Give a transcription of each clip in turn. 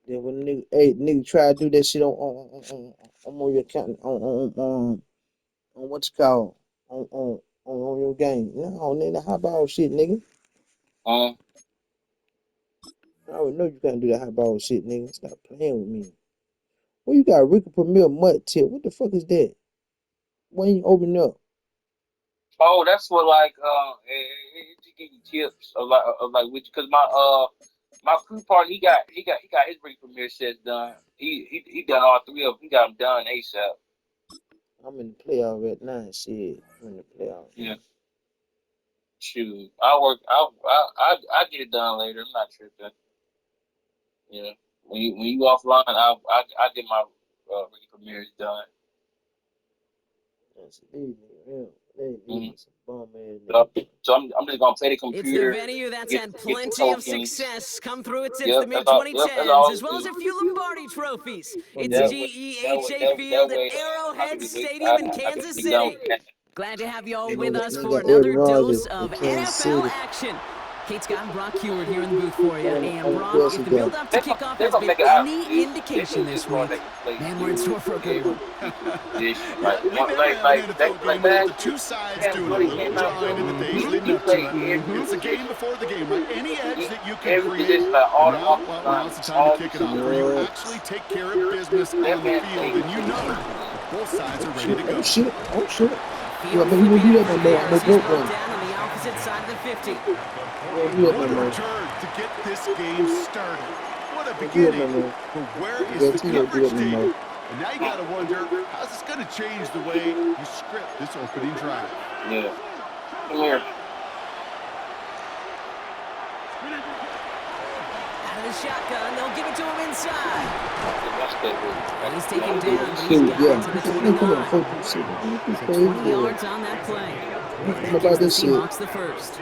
Then when nigga try to do that shit on your account on what's it called on your game. No, nigga, how about shit, nigga? Um, I already know you can't do that high ball shit, nigga. Stop playing with me. Well, you got Rico Premier Mutt tip. What the fuck is that? Why you open up? oh, that's what like to give you tips of like which because my crew partner he got his re premiere sets done. He done all three of them. He got them done ASAP. I'm in the playoff right now. Shit, I'm in the playoff, Yeah, man. shoot. I get it done later. I'm not tripping. Yeah, when you offline, I get my re premieres done. That's these niggas, yeah. These Mm-hmm. niggas some bum ass So, niggas. I'm just gonna play the It's the computer, venue that's get had get the plenty of tokens. success come through it since the Yep, mid that's 2010s, all as it well as do. a few Lombardi trophies. What It's That nigga? way, that way, GEHA that Field at way, I Arrowhead can get, Stadium in I can Kansas be done City. with that. Glad to have you all with Nigga, us for nigga Aaron another Rodgers dose in of Kansas NFL City. action. Kate Scott and Brock Heward here in the booth for you. And On the Brock, if passing the game. build-up to kickoff They're has gonna been make it out any easy. They indication need to this go week, and play man, we're in store serious for a good every one. position. Yeah, we've never had an NFL Like game without the last year, two sides Cam doing a Jordan little came out jawing there. in the days leading He up to played it. every It's a game position. before the game, right? Any edge He, that you can every create. position, like And all the now, offensive well, now it's linemen, the time to all kick it off, where you Yeah. actually take care of business that on the man field, played and you every know position. that both sides are Oh ready shit. to Oh go. shit. Oh shit. Yeah, Field but he won't flipping do it that no from more. I'm there gonna as he's broke brought one. down on the opposite side of the 50. He won't do that no What a more. return to get this game started. What a He won't do that beginning. no more. But where I is the guarantee he won't do that coverage no taken? more. And now you got to wonder, how's this going to change the way you script this opening drive? Yeah, come here. Out of the shotgun, they'll give it to him inside. That's And he's taken good. down, but he's Shoot, got yeah. it to the He come on 29. fuck you shit. Man. He So crazy 20 there. yards on that play. He And come that gives about the this shit. Seahawks the first.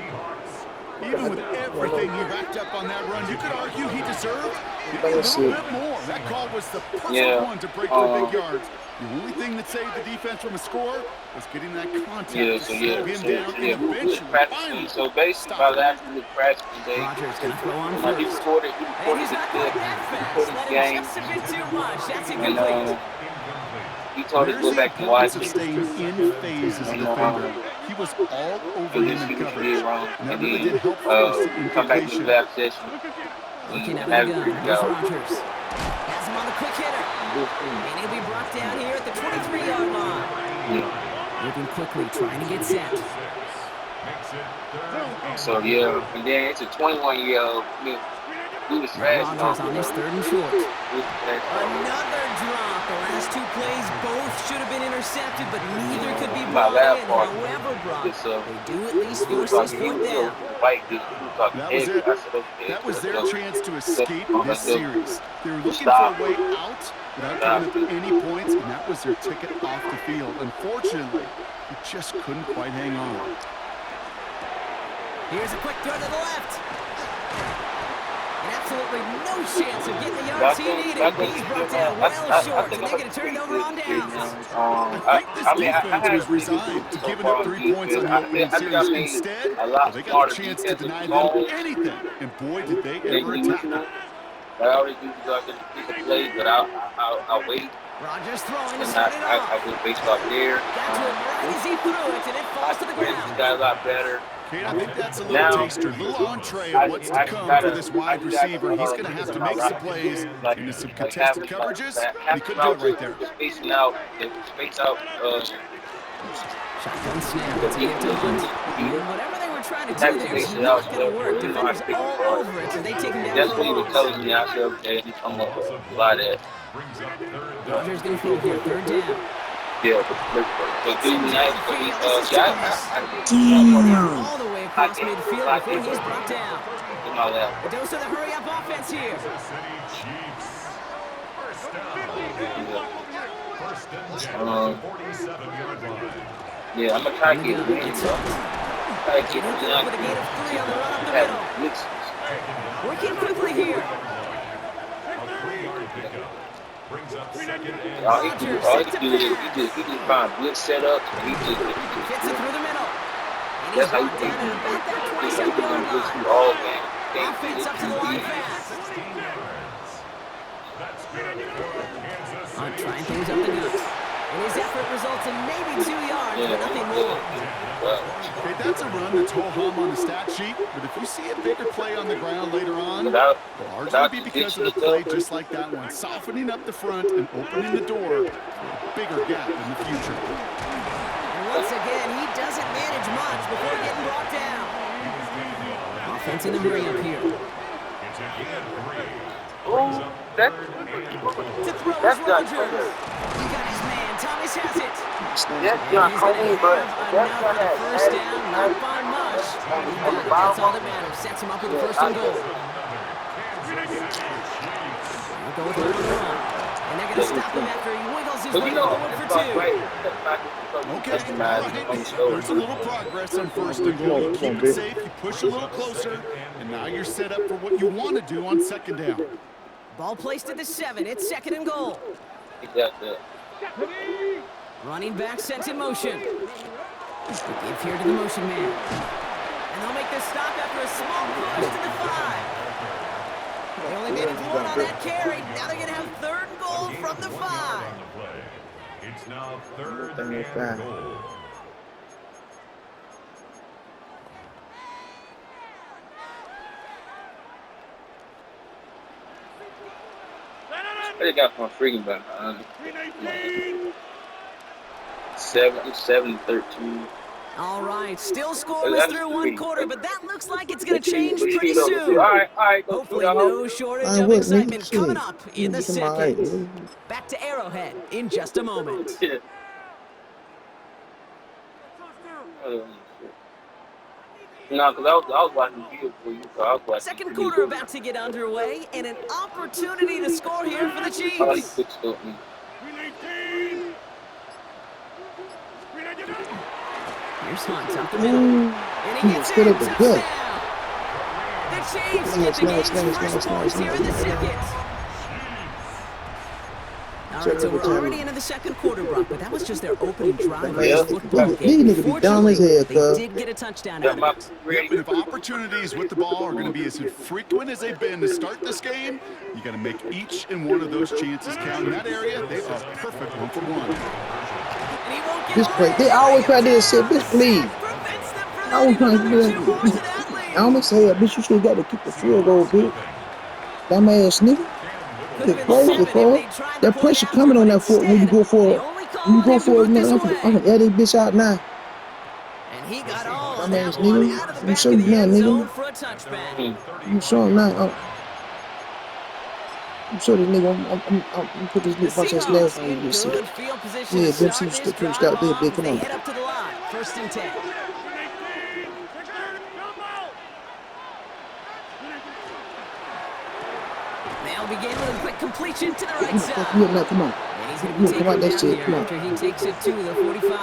Even with I don't know. everything he racked up on that run, you could argue he deserved maybe About a that little shit. bit more. That call was the perfect Yeah. one to break for big yards. The only thing that saved the defense from a score was getting that contact to slow him down and We was eventually, practicing. finally, So basically, stop by him. last we was practicing day. Rodgers going to throw on He first. recorded. He And recorded he's the not clip. quite that He fast. recorded Let the him game, just a bit too much. That's and incomplete. he told us to There's go the back and watch importance of it, staying in phase as a and defender. He was all over him in see what you did coverage. wrong, And that and really then did help force the come back to the incompletion. last session Looking and out of the have it gun. figured Here's out. Rodgers. Has him on a quick hitter. And he'll be brought down here at the 23-yard line. Yeah. Moving quickly, trying to get set. So yeah, and then it's a 21-year-old. We was Now trash Rodgers on talking. this third and short. We was trash talking. Another drop. The last two plays both should have been intercepted, but neither could be My brought lab in. partner, However, Brock, this they do at least he was force this talking. He fourth was, down. he was white dude. He was talking That was heavy. it. I said, okay, That was their so chance to escape this just series. They were looking for stop a way it. out without giving up any points, and that was their ticket off the field. Unfortunately, he just couldn't quite hang on. Here's a quick throw to the left. And absolutely no chance of getting the yards he needed. He's brought down well short, so they're going to turn it over on downs. I think this defense was resigned to giving up 3 points on the opening series. Instead, a well, lot they got the smarter chance to defensive deny them zones. anything. And boy, did they They ever using attack it. them. I always do go get a piece of play, but I wait. Rodgers throwing to And start it off. I go based off there. Got to him right as he threw it, and it falls to the ground. Got a lot better. Kate, I think that's a little Now, taster, a little entree of what's to come for this wide receiver. He's going to have to make some plays into some contested coverages, and he couldn't do it right there. Spacing out, space out. Shotgun snap. It's a get to Hunt. And whatever they were trying to do there is not going to work. Defenders all over it, so they take him down That's for what he a was loss. telling me. I said, okay, I'm going to apply that. Rodgers going to throw here, third down. Yeah, but do nice. Damn. All the way across midfield before he's brought down. In my lap. A dose of the hurry-up offense here. Yeah, I'm gonna try to get Gun wins. gets Try hooked. to get With a gain of 3 on the run up the have middle. blitzes. Working quickly here. All he do is he just find blitz setups and he just Gets it through the middle. And he's that's how brought you down at about that blitz 27-yard through line. all game. Offense up to the line fast. Trying things up the gut. And his effort results in maybe 2 yards, but nothing more. Okay, that's a run that's ho-hum on the stat sheet, but if you see a bigger play on the ground later on, it'll largely be because of a play just like that one, softening up the front and opening the door for a bigger gap in the future. And once again, he doesn't manage much before getting brought down. Offense in the hurry up here. That's Rogers. He got his man. Thomas has it. That's John Cody, but that's enough for the first down, not by much. That's all that matters. Sets him up with the first and goal. They'll go with the run. And they're going to stop him after he wiggles his way forward for 2. Okay, all right. There's a little progress on first and goal. You keep it safe, you push a little closer, and now you're set up for what you want to do on second down. Ball placed at the 7. It's second and goal. Running back sent in motion. Give here to the motion man. And they'll make this stop after a small push to the 5. They only made it 1 on that carry. Now they're going to have third and goal from the 5. It's now third and goal. They got my freaking back. 7-13. All right, still scoreless through 1 quarter, but that looks like it's going to change pretty soon. All right. Hopefully no shortage of excitement coming up in the second. Back to Arrowhead in just a moment. No, because I was watching you for you. So I was watching Second quarter about to get underway, and an opportunity to score here for the Chiefs. Here's Hunt up the middle. And he gets it. Touchdown. The Chiefs get the game's first points here in the second. All right, so we're already into the second quarter, Brock, but that was just their opening drive of this football game. Fortunately, they did get a touchdown out of it. Yep, and if opportunities with the ball are going to be as frequent as they've been to start this game, you got to make each and one of those chances count. In that area, they are perfect 1-for-1. This play, they always try to say, "Bitch, please." I always trying to do that. I always say, "Bitch, you should have got to kick the field goal, bitch." Dumbass nigga. The crazy call. That pressure coming on that foot when you go for it. When you go for it, man, I'm gonna air this bitch out now. And he got all of that one out of the back of the end zone for a touchback. You show him now. I'm sure this nigga, I'm put this nigga bunch of last on you. Yeah, them see you start there, big. Come on. Head up to the line. First and 10. They'll begin with a quick completion to the right side. Come on, come on. And he's going to be taken down here after he takes it to the 45.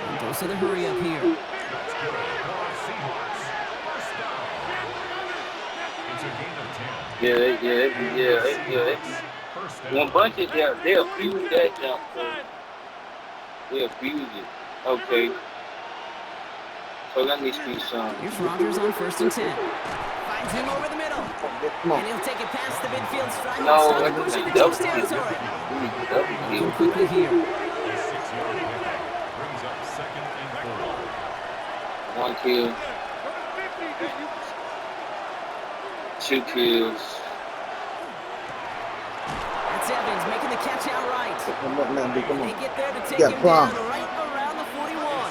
And goes to the hurry up here. Yeah. One bunch of them, they'll fuse that jump. They'll fuse it. Okay. So let me see some. Here's Rogers on first and 10. Finds him over the middle. And he'll take it past the midfield striker. No, pushing the Chiefs territory. Looking quickly here. 1 kill. 2 kills. That's Evans making the catch outright. Come on, man, come on. They get there to take him down right around the 41.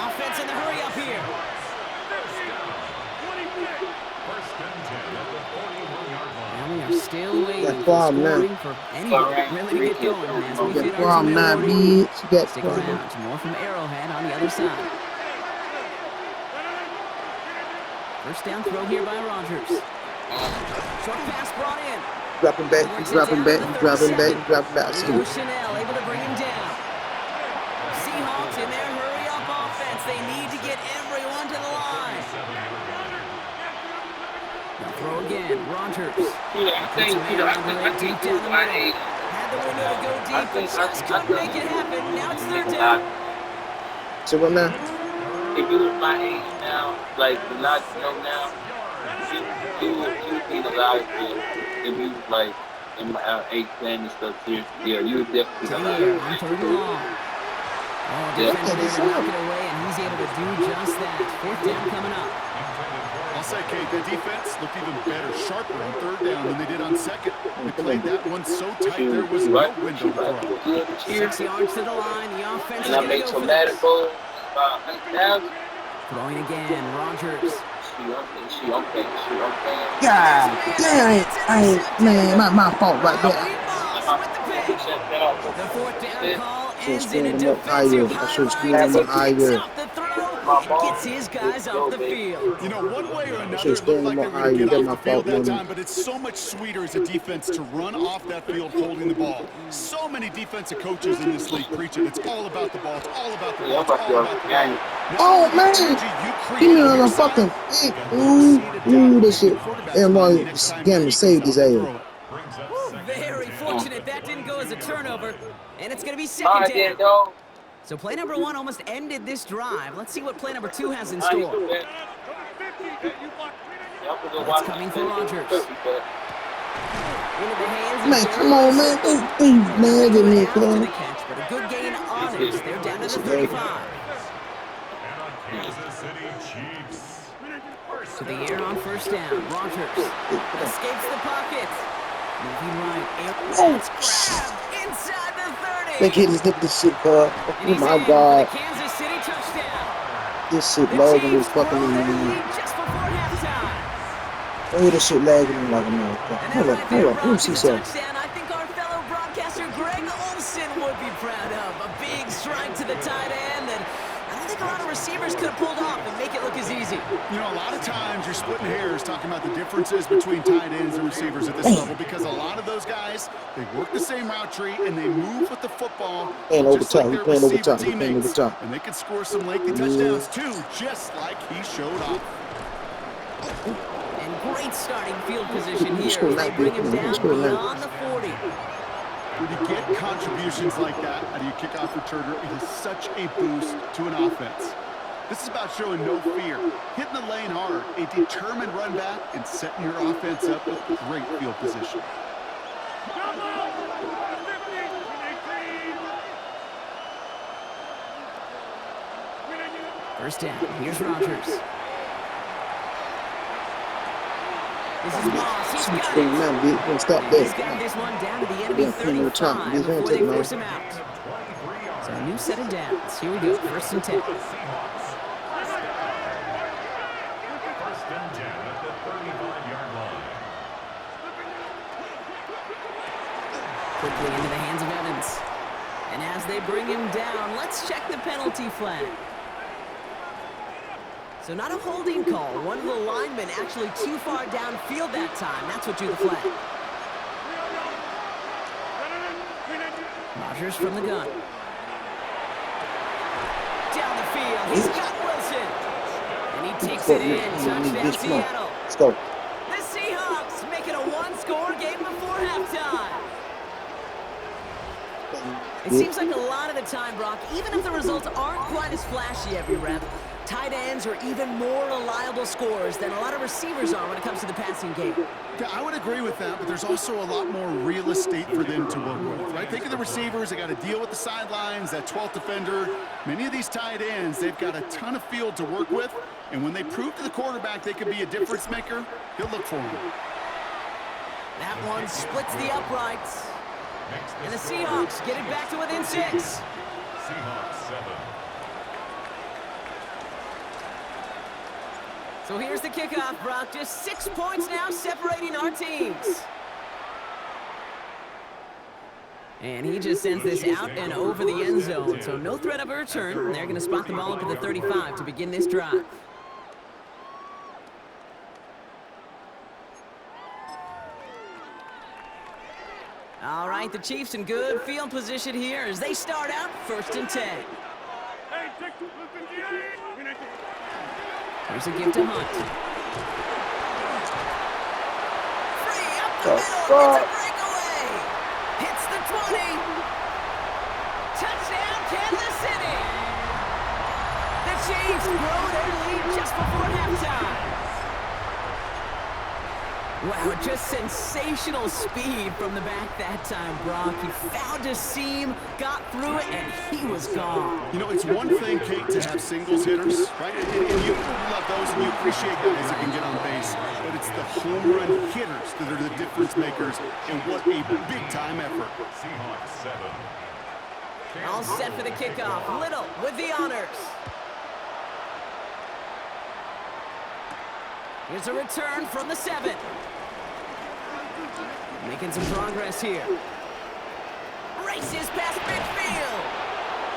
Offense in the hurry up here. And we are still waiting for scoring for anyone really to get going as we hit our 2-minute warning. Stick around. More from Arrowhead on the other side. First down throw here by Rogers. Short pass brought in. Dropping back. Chanel able to bring him down. Seahawks in their hurry-up offense. They need to get everyone to the line. Now throw again. Rogers. Deep down the middle. Had the window to go deep, but just couldn't make it happen. Now it's third down. So what now? If you was my age now, like the not know now, you would be alive if you was like in my eighth plan and stuff too. Yeah, you would definitely To be the air on alive. 3rd and long. Oh, Yeah. defender there to knock it away, and he's able to do just that. 4th down coming up. I'll say, Kate, the defense looked even better, sharper on 3rd down than they did on 2nd. They played that one so tight there was no window to throw. 6 yards to the line. The offense is And I going to make go some for Madden this. goals about 100,000. Throwing again, Rodgers. She okay. God damn it. Man, my fault right there. The 4th down call Should ends screen in a him up higher. defensive I should screen highlight. him up He picks higher. out the throw, gets his guys off the field. You know, one way or another, should it looked stand like him they up were higher. going to get That's off my the field fault, that man. time, but it's so much sweeter as a defense to run off that field holding the ball. So many defensive coaches in this league preach it. It's all about the ball. It's all about the ball. It's all about the ball. Oh, man. Give me another fucking pick. Ooh, this shit. Everybody scam me, saved his ass. Very fortunate that didn't go as a turnover, and it's going to be 2nd down. So play number 1 almost ended this drive. Let's see what play number 2 has in store. It's coming for Rodgers. Man, come on, man. Don't nagging me, After cuz. the catch, but a good gain on it. They're down to the 35. To the air on 1st down. Rodgers escapes the pocket. Moving right. It's grabbed inside the 30. They can't just lift this shit, cuz. And Oh he's my in for God. the Kansas City touchdown. This shit The lagging is Chiefs fucking grow their me. lead just before halftime. Oh, this shit lagging me like a motherfucker. And Hold that up, right there, hold up. Let me Brock, see is a something. touchdown I think our fellow broadcaster Greg Olsen would be proud of. A big strike to the tight end that I don't think a lot of receivers could have pulled off and make it look as easy. You know, a lot of times you're splitting hairs talking about the differences between tight ends and receivers at this level because a lot of those guys, they work the same route tree and they move with the football just like their receiver teammates. And they can score some lengthy touchdowns too, just like he showed off. And great starting field position here as they bring him down beyond the 40. When you get contributions like that out of your kickoff returner, it is such a boost to an offense. This is about showing no fear, hitting the lane hard, a determined run back, and setting your offense up with great field position. First down. Here's Rodgers. This is Moss. He's got it. Stop He's that. got this one down to the enemy 35 before they force him out. So a new set of downs. Here we go. 1st and 10. Quickly into the hands of Evans. And as they bring him down, let's check the penalty flag. So not a holding call. One of the linemen actually too far downfield that time. That's what drew the flag. Rodgers from the gun. Down the field. He's got Wilson. And he takes it in. Touchdown Seattle. Let's go. The Seahawks make it a one-score game before halftime. It seems like a lot of the time, Brock, even if the results aren't quite as flashy every rep, tight ends are even more reliable scorers than a lot of receivers are when it comes to the passing game. Yeah, I would agree with that, but there's also a lot more real estate for them to work with, right? Think of the receivers. They got to deal with the sidelines, that 12th defender. Many of these tight ends, they've got a ton of field to work with, and when they prove to the quarterback they could be a difference maker, he'll look for them. That one splits the uprights. And the Seahawks get it back to within 6. Seahawks 7. So here's the kickoff, Brock. Just 6 points now separating our teams. And he just sends this out and over the end zone. So no threat of a return. They're going to spot the ball up at the 35 to begin this drive. All right, the Chiefs in good field position here as they start out 1st and 10. Here's a give to Hunt. Free up the middle. It's a breakaway. Hits the 20. Touchdown, Kansas City. The Chiefs grow their lead just before halftime. Wow, just sensational speed from the back that time, Brock. He found a seam, got through it, and he was gone. You know, it's one thing, Kate, to have singles hitters, right? And you love those, and you appreciate guys that can get on base. But it's the home run hitters that are the difference makers, and what a big-time effort. Seahawks 7. All set for the kickoff. Little with the honors. Here's a return from the 7. Making some progress here. Races past midfield.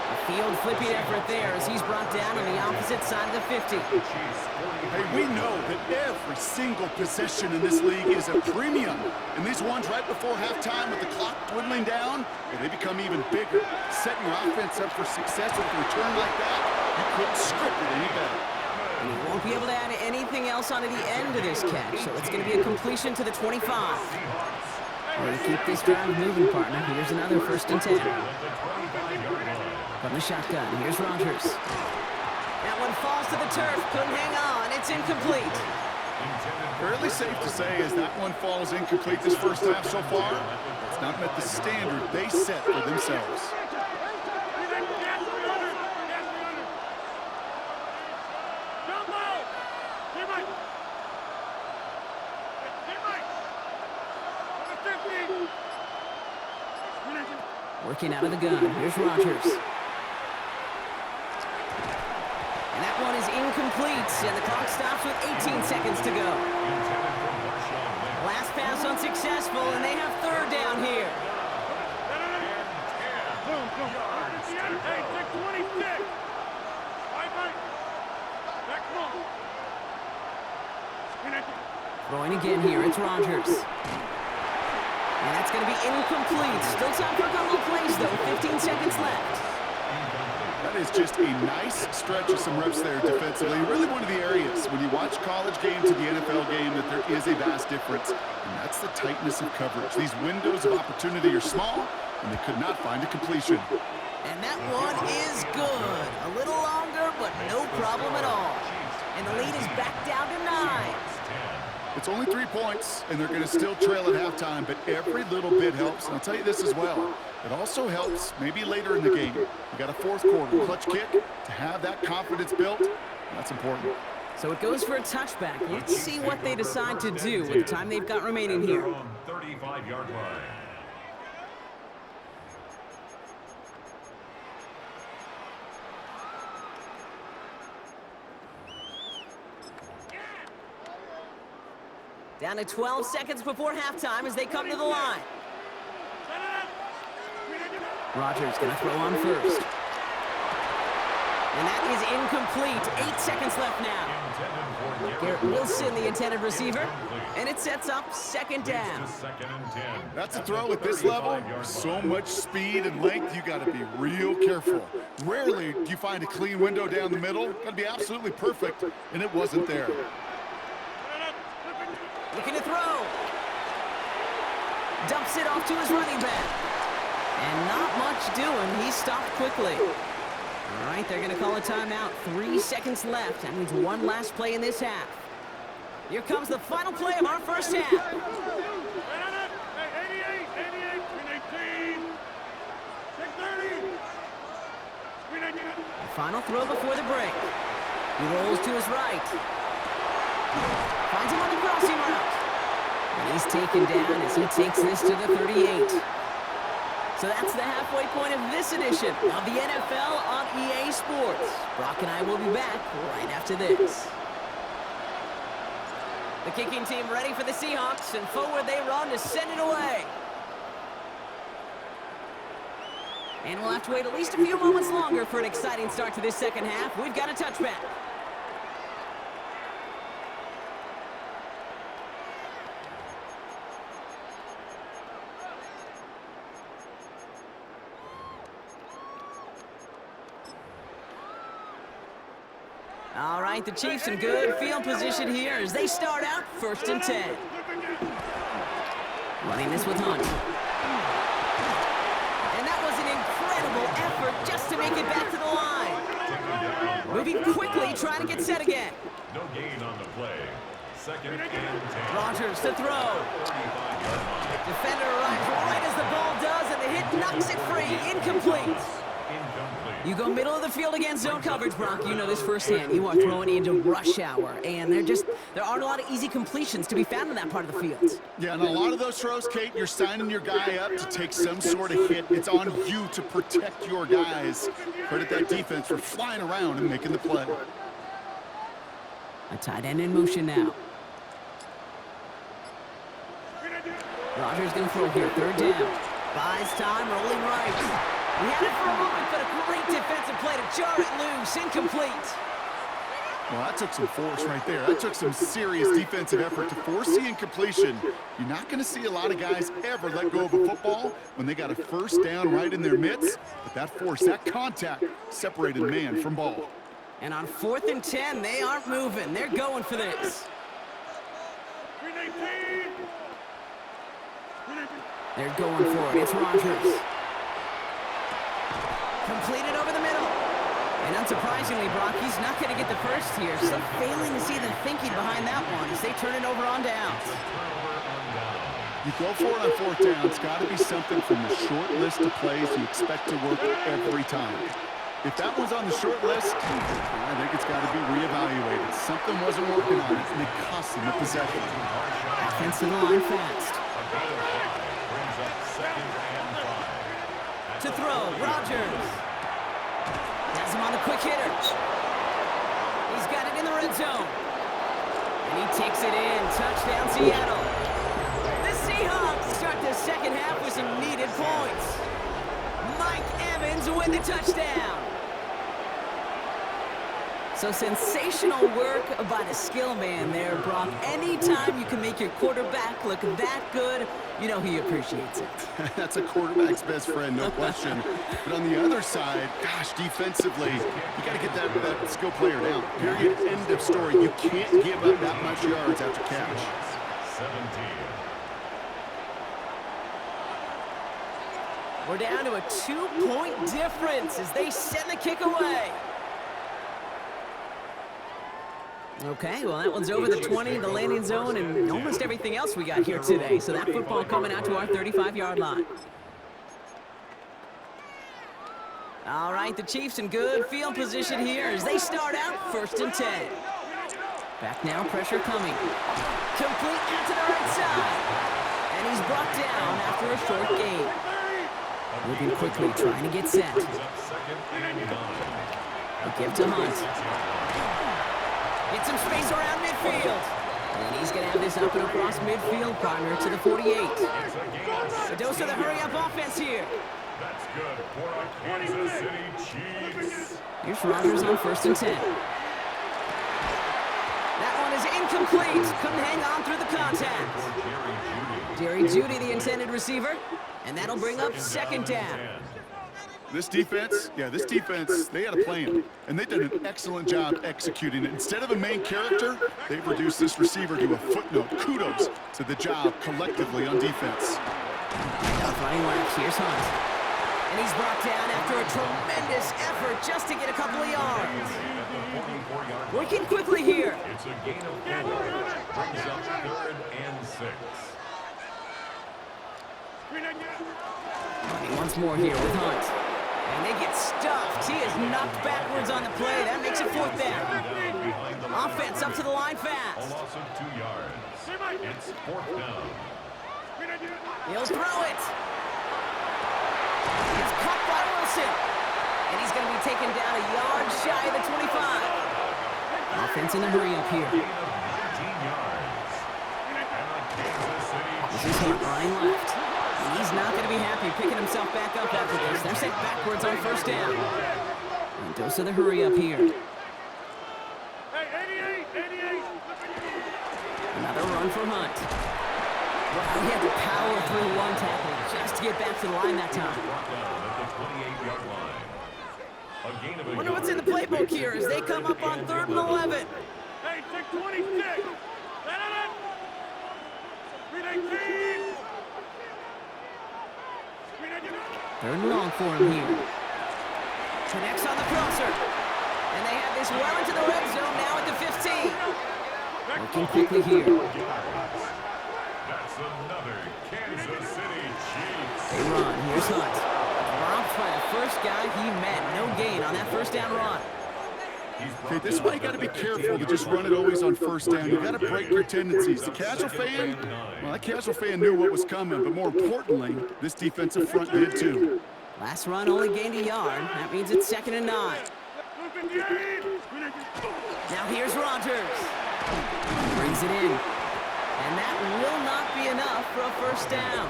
A field flipping effort there as he's brought down on the opposite side of the 50. Hey, we know that every single possession in this league is a premium. And these ones right before halftime with the clock dwindling down, well, they become even bigger. Setting your offense up for success with a return like that, you couldn't script it any better. And he won't be able to add anything else onto the end of this catch, so it's going to be a completion to the 25. Way to keep this drive moving, partner. Here's another 1st and 10. From the shotgun, here's Rodgers. That one falls to the turf, couldn't hang on, it's incomplete. Fairly safe to say as that one falls incomplete this first half so far, it's not met the standard they set for themselves. Working out of the gun. Here's Rodgers. And that one is incomplete, and the clock stops with 18 seconds to go. Last pass unsuccessful, and they have 3rd down here. Throwing again here, it's Rodgers. And that's going to be incomplete. Still time for a couple of plays, though. 15 seconds left. That is just a nice stretch of some reps there defensively. Really one of the areas when you watch college game to the NFL game that there is a vast difference. And that's the tightness of coverage. These windows of opportunity are small, and they could not find a completion. And that one is good. A little longer, but no problem at all. And the lead is back down to 9. It's only 3 points, and they're going to still trail at halftime, but every little bit helps. And I'll tell you this as well. It also helps maybe later in the game. You got a 4th quarter clutch kick to have that confidence built. That's important. So it goes for a touchback. Let's see what they decide to do with the time they've got remaining here. 35-yard line. Down to 12 seconds before halftime as they come to the line. Rodgers going to throw on first. And that is incomplete. 8 seconds left now. Garrett Wilson, the intended receiver. And it sets up 2nd down. That's a throw at this level. So much speed and length, you got to be real careful. Rarely do you find a clean window down the middle. Got to be absolutely perfect, and it wasn't there. Looking to throw. Dumps it off to his running back. And not much doing. He stopped quickly. All right, they're going to call a timeout. 3 seconds left. That means one last play in this half. Here comes the final play of our first half. The final throw before the break. He rolls to his right. Finds him on the crossing route. And he's taken down as he takes this to the 38. So that's the halfway point of this edition of the NFL on EA Sports. Brock and I will be back right after this. The kicking team ready for the Seahawks, and forward they run to send it away. And we'll have to wait at least a few moments longer for an exciting start to this second half. We've got a touchback. All right, the Chiefs in good field position here as they start out 1st and 10. Running this with Hunt. And that was an incredible effort just to make it back to the line. Moving quickly, trying to get set again. No gain on the play. Second and 10. Rodgers to throw. Defender arrives right as the ball does, and the hit knocks it free. Incomplete. You go middle of the field against zone coverage, Brock. You know this firsthand. You are throwing into rush hour, and there aren't a lot of easy completions to be found in that part of the field. Yeah, and a lot of those throws, Kate, you're signing your guy up to take some sort of hit. It's on you to protect your guys. Credit that defense for flying around and making the play. A tight end in motion now. Rodgers going to throw here, third down. Buys time, rolling right. We had it for a moment, but a great defensive play to jar it loose. Incomplete. Well, that took some force right there. That took some serious defensive effort to force the incompletion. You're not going to see a lot of guys ever let go of a football when they got a first down right in their midst. But that force, that contact, separated man from ball. And on 4th and 10, they aren't moving. They're going for this. They're going for it. It's Rodgers. Completed over the middle. And unsurprisingly, Brock, he's not going to get the first here. So failing to see the thinking behind that one as they turn it over on downs. You go for it on 4th down. It's got to be something from the short list of plays you expect to work every time. If that one's on the short list, I think it's got to be reevaluated. Something wasn't working on it, and it cost them the possession. Offense to the line fast. To throw, Rodgers. Has him on the quick hitter. He's got it in the red zone. And he takes it in. Touchdown, Seattle. The Seahawks start the second half with some needed points. Mike Evans with the touchdown. So sensational work by the skill man there, Brock. Anytime you can make your quarterback look that good, you know he appreciates it. That's a quarterback's best friend, no question. But on the other side, gosh, defensively, you got to get that skill player down. Period. End of story. You can't give up that much yards after catch. 17. We're down to a 2-point difference as they send the kick away. Okay, well, that one's over the 20, the landing zone, and almost everything else we got here today. So that football coming out to our 35-yard line. All right, the Chiefs in good field position here as they start out 1st and 10. Back now, pressure coming. Complete out to the right side. And he's brought down after a short gain. Moving quickly, trying to get set. A give to Hunt. Get some space around midfield. And he's going to have this up and across midfield, partner, to the 48. A dose of the hurry-up offense here. That's good for a Kansas City Chiefs. Here's Rodgers on 1st and 10. That one is incomplete. Couldn't hang on through the contact. Jerry Jeudy, the intended receiver. And that'll bring up 2nd down. This defense, they had a plan, and they've done an excellent job executing it. Instead of a main character, they've reduced this receiver to a footnote. Kudos to the job collectively on defense. Running left, here's Hunt. And he's brought down after a tremendous effort just to get a couple of yards. Working quickly here. It's a gain of 4. Brings up 3rd and 6. Once more here with Hunt. And they get stuffed. He is knocked backwards on the play. That makes it 4th down. Offense up to the line A fast. loss of 2 yards. It's 4th down. He'll throw it. It's caught by Wilson. And he's going to be taken down a yard shy of the 25. Offense in a hurry up here. 19 yards. And the Kansas City This is Hunt running left. He's not going to be happy picking himself back up after this. They're sent backwards on 1st down. And dose of the hurry up here. Another run for Hunt. Wow, he had to power through one tackle just to get back to the line that time. Wonder what's in the playbook here as they come up on 3rd and 11. Hey, 626! 3rd and long for him here. Connects on the crosser. And they have this well into the red zone now at the 15. Working quickly here. That's another Kansas City Chiefs. They run. Here's Hunt. Dropped by the first guy he met. No gain on that first down run. Okay, this is why you got to be careful to just run it always on first down. You got to break your tendencies. The casual fan, well, that casual fan knew what was coming, but more importantly, this defensive front did too. Last run only gained a yard. That means it's 2nd and 9. Now here's Rodgers. Brings it in. And that will not be enough for a first down.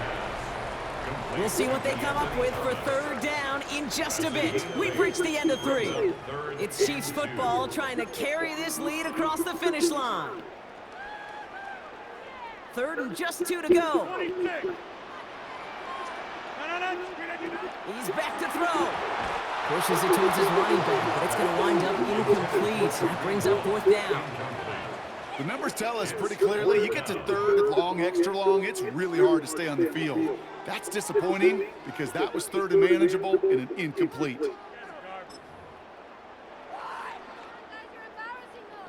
We'll see what they come up with for 3rd down in just a bit. We've reached the end of 3. It's Chiefs football trying to carry this lead across the finish line. 3rd and just 2 to go. He's back to throw. Pushes it towards his running back, but it's going to wind up incomplete. That brings up 4th down. The numbers tell us pretty clearly, you get to 3rd long, extra long, it's really hard to stay on the field. That's disappointing because that was 3rd and manageable and an incomplete.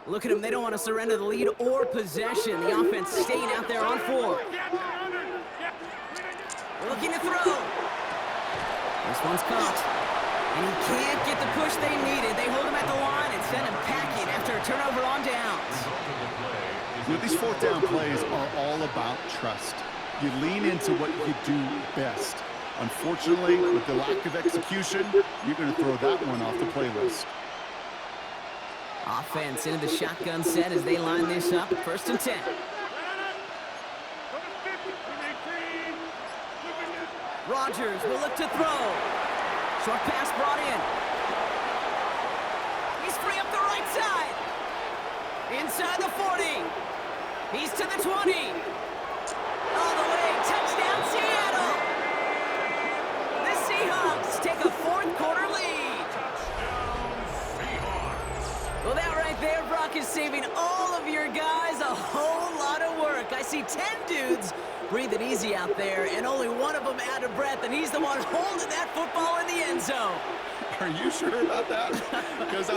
Look at them. They don't want to surrender the lead or possession. The offense staying out there on 4. Looking to throw. This one's caught. And he can't get the push they needed. They hold him at the line and send him packing after a turnover on downs. You know, these 4th down plays are all about trust. You lean into what you do best. Unfortunately, with the lack of execution, you're going to throw that one off the playlist. Offense into the shotgun set as they line this up. 1st and 10. Rodgers will look to throw. Short pass brought in. He's free up the right side. Inside the 40. He's to the 20. All the way. Touchdown, Seattle. The Seahawks take a 4th quarter lead. Well, that right there, Brock, is saving all of your guys a whole lot of work. I see 10 dudes breathing easy out there, and only one of them out of breath, and he's the one holding that football in the end zone. Are you sure about that? Because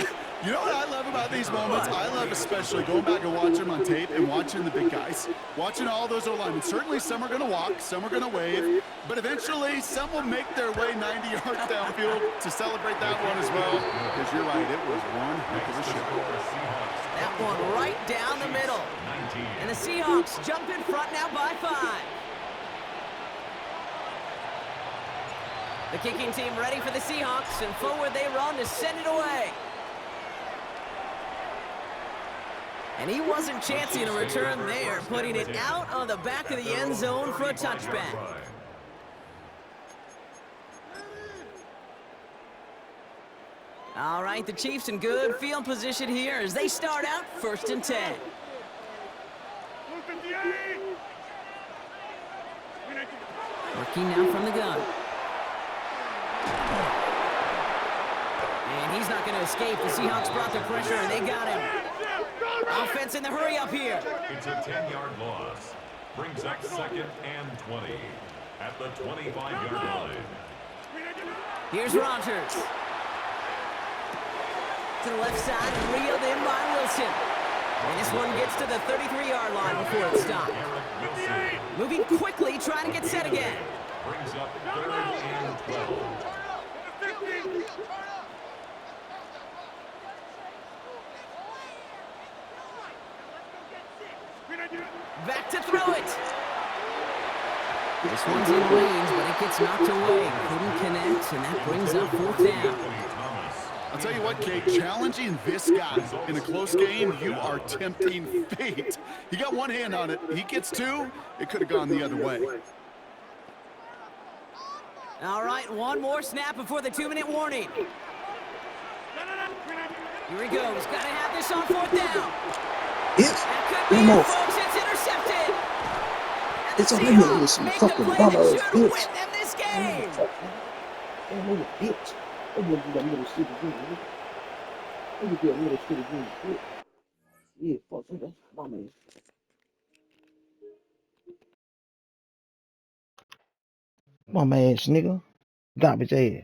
you know what I love about these moments? I love especially going back and watching them on tape and watching the big guys. Watching all those O-linemen. Certainly some are going to walk, some are going to wave, but eventually some will make their way 90 yards downfield to celebrate that one as well. Because you're right, it was one heck of a shot. That one right down the middle. And the Seahawks jump in front now by 5. The kicking team ready for the Seahawks, and forward they run to send it away. And he wasn't chancing a return there, putting it out on the back of the end zone for a touchback. All right, the Chiefs in good field position here as they start out 1st and 10. Working now from the gun. And he's not going to escape. The Seahawks brought the pressure, and they got him. Offense in the hurry up here. It's a 10-yard loss. Brings up 2nd and 20 at the 25-yard line. Here's Rodgers. To the left side, reeled in by Wilson. And this one gets to the 33-yard line before it stopped. Moving quickly, trying to get set again. Brings up 3rd and 12. Back to throw it. This one's in range, but it gets knocked away. Couldn't connect, and that brings up 4th down. I'll tell you what, Kate, challenging this guy in a close game, you are tempting fate. He got one hand on it. He gets 2. It could have gone the other way. All right, one more snap before the 2-minute warning. Here he goes. Got to have this on 4th down. Yes. That could be it, folks. It's intercepted. And the It's a Seahawks some make the fucking play bum that ass should bitch. win them this game. Damn little bitch. Look at that little shit again. Look at that little shit again. Yeah, fuck that. My man. My man, nigga. Garbage ass.